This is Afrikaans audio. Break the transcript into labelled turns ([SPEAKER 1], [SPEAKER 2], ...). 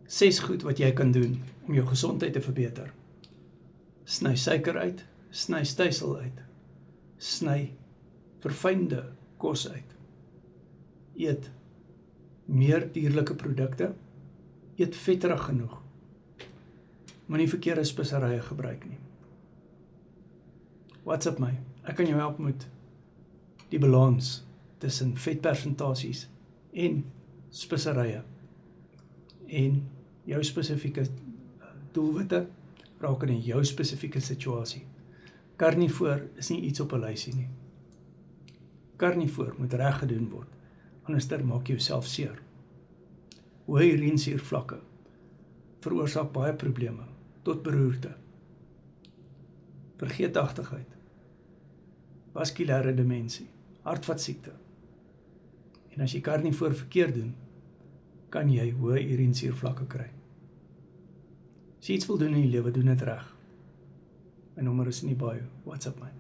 [SPEAKER 1] 6 goed wat jy kan doen om jou gesondheid te verbeter. Sny suiker uit, sny stysel uit, sny verfynde kos uit. Eet meer dierlike produkte, eet vetterig genoeg. Moenie verkeerde speserye gebruik nie. WhatsApp my, ek kan jou help met die balans tussen vetpersentasies en speserye en jou spesifieke doelwitte rakende jou spesifieke situasie. Karnivoor is nie iets op 'n lysie nie. Karnivoor moet reg gedoen word, anders maak jy jouself seer. Hoë urinesuurvlakke veroorsaak baie probleme, tot beroerte, vergeetachtigheid, vaskulêre demensie, hartvaskiekte. En as jy karnivoor verkeerd doen, kan jy hoë urinesuurvlakke kry. As jy iets wil doen in die lewe, doen dit reg. My nommer is in die bio, WhatsApp my.